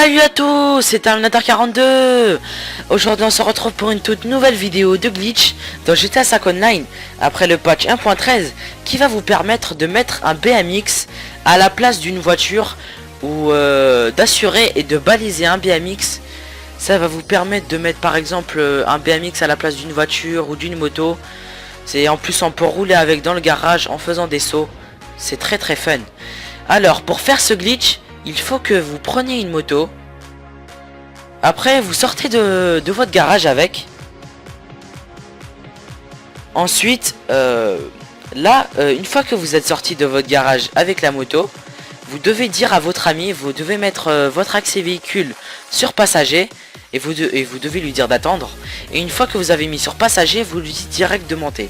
Salut à tous, c'est Terminator42. Aujourd'hui on se retrouve pour une toute nouvelle vidéo de glitch dans GTA 5 Online après le patch 1.13 qui va vous permettre de mettre un BMX à la place d'une voiture ou d'assurer et de baliser un BMX. Ça va vous permettre de mettre par exemple un BMX à la place d'une voiture ou d'une moto. C'est en plus on peut rouler avec dans le garage en faisant des sauts. C'est très fun. Alors pour faire ce glitch, il faut que vous preniez une moto. Après vous sortez de votre garage avec. Ensuite une fois que vous êtes sorti de votre garage avec la moto, vous devez dire à votre ami, vous devez mettre votre accès véhicule sur passager et vous devez lui dire d'attendre. Et une fois que vous avez mis sur passager, vous lui dites direct de monter.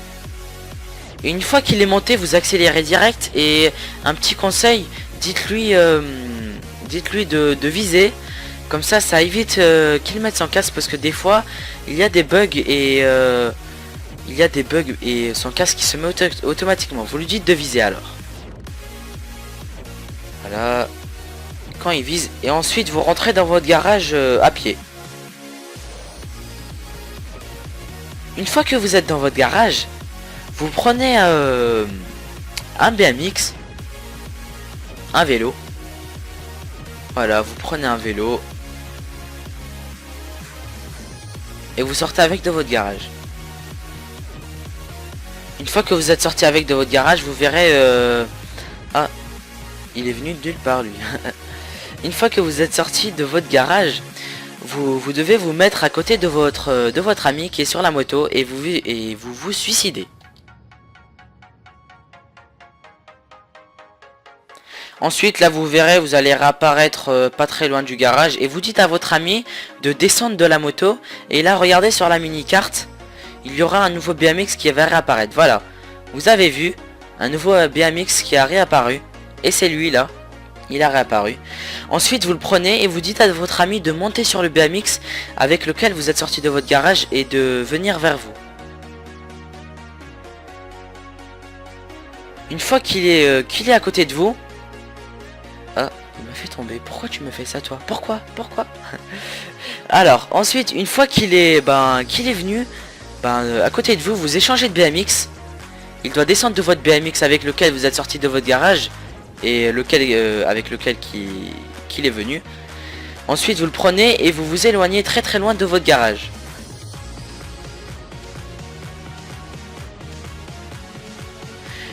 Et une fois qu'il est monté, vous accélérez direct. Et un petit conseil, dites-lui de viser. Comme ça évite qu'il mette son casque, parce que des fois il y a des bugs et son casque qui se met automatiquement. Vous lui dites de viser alors. Voilà. Quand il vise, et ensuite vous rentrez dans votre garage à pied. Une fois que vous êtes dans votre garage, vous prenez un BMX, un vélo. Voilà, vous prenez un vélo et vous sortez avec de votre garage. Une fois que vous êtes sorti avec de votre garage, vous verrez ah, il est venu de nulle part lui. Une fois que vous êtes sorti de votre garage, vous devez vous mettre à côté de votre ami qui est sur la moto et vous suicidez. Ensuite là vous verrez, vous allez réapparaître pas très loin du garage et vous dites à votre ami de descendre de la moto. Et là regardez sur la mini carte, il y aura un nouveau BMX qui va réapparaître. Voilà, vous avez vu un nouveau BMX qui a réapparu. Et c'est lui là, il a réapparu. Ensuite vous le prenez et vous dites à votre ami de monter sur le BMX avec lequel vous êtes sorti de votre garage et de venir vers vous. Une fois qu'il est à côté de vous. Ah, il m'a fait tomber. Pourquoi tu me fais ça toi? Pourquoi? Alors, ensuite, une fois qu'il est venu, à côté de vous, vous échangez de BMX. Il doit descendre de votre BMX avec lequel vous êtes sorti de votre garage et avec lequel qu'il est venu. Ensuite, vous le prenez et vous vous éloignez très loin de votre garage.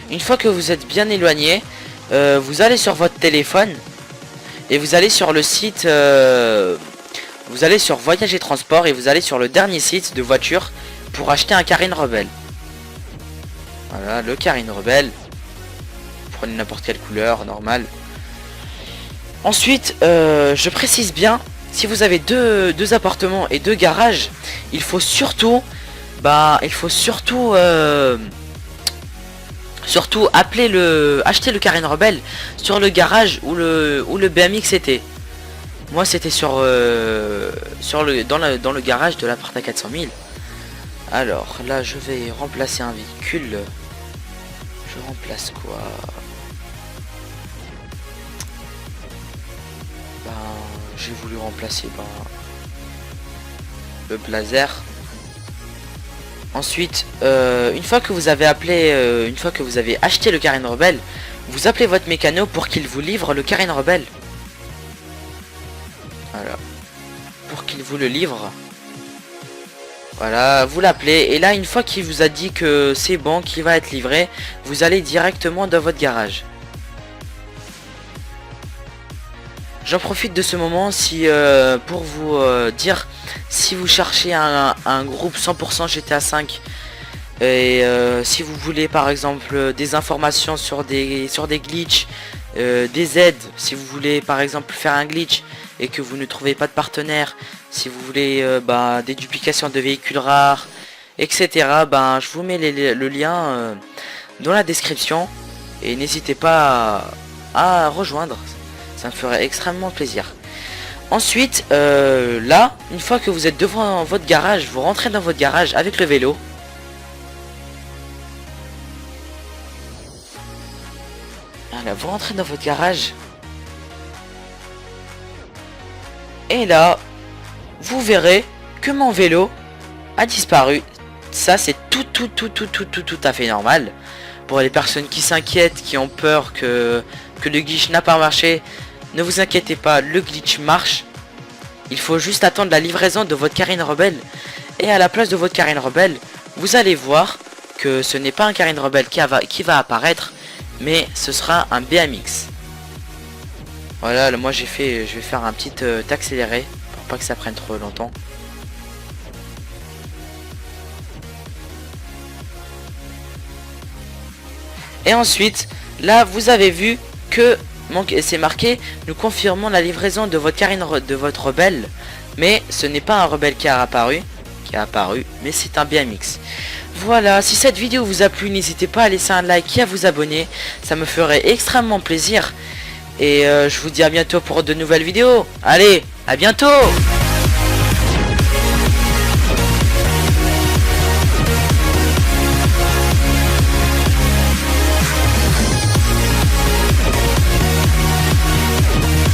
Une fois que vous êtes bien éloigné, vous allez sur votre téléphone et vous allez sur le site, vous allez sur Voyage et Transport et vous allez sur le dernier site de voiture pour acheter un Carine Rebelle. Voilà, le Carine Rebelle. Prenez n'importe quelle couleur, normale. Ensuite, je précise bien, si vous avez deux appartements et deux garages, il faut surtout acheter le Carine Rebelle sur le garage où le BMX était. Moi c'était dans le garage de l'appart à 400 000. Alors là je vais remplacer un véhicule. Je remplace quoi? J'ai voulu remplacer le Blazer. Ensuite, une fois que vous avez acheté le Carine Rebelle, vous appelez votre mécano pour qu'il vous livre le Carine Rebelle. Voilà. Pour qu'il vous le livre. Voilà, vous l'appelez. Et là, une fois qu'il vous a dit que c'est bon, qu'il va être livré, vous allez directement dans votre garage. J'en profite de ce moment pour vous dire, si vous cherchez un groupe 100% GTA 5 et si vous voulez par exemple des informations sur des glitches, des aides, si vous voulez par exemple faire un glitch et que vous ne trouvez pas de partenaire, si vous voulez des duplications de véhicules rares, etc. Je vous mets le lien dans la description et n'hésitez pas à rejoindre. Ça me ferait extrêmement plaisir. Ensuite, là, une fois que vous êtes devant votre garage, vous rentrez dans votre garage avec le vélo. Voilà, vous rentrez dans votre garage. Et là, vous verrez que mon vélo a disparu. Ça c'est tout à fait normal. Pour les personnes qui s'inquiètent, qui ont peur que le glitch n'a pas marché, ne vous inquiétez pas, le glitch marche. Il faut juste attendre la livraison de votre Carine Rebelle. Et à la place de votre Carine Rebelle, vous allez voir que ce n'est pas un Carine Rebelle qui va apparaître, mais ce sera un BMX. Voilà, là, moi je vais faire un petit accéléré pour pas que ça prenne trop longtemps. Et ensuite, là vous avez vu que c'est marqué, nous confirmons la livraison de votre Carine de votre rebelle, mais ce n'est pas un rebelle qui a apparu, mais c'est un BMX. Voilà, si cette vidéo vous a plu, n'hésitez pas à laisser un like et à vous abonner, ça me ferait extrêmement plaisir. Et je vous dis à bientôt pour de nouvelles vidéos. Allez, à bientôt!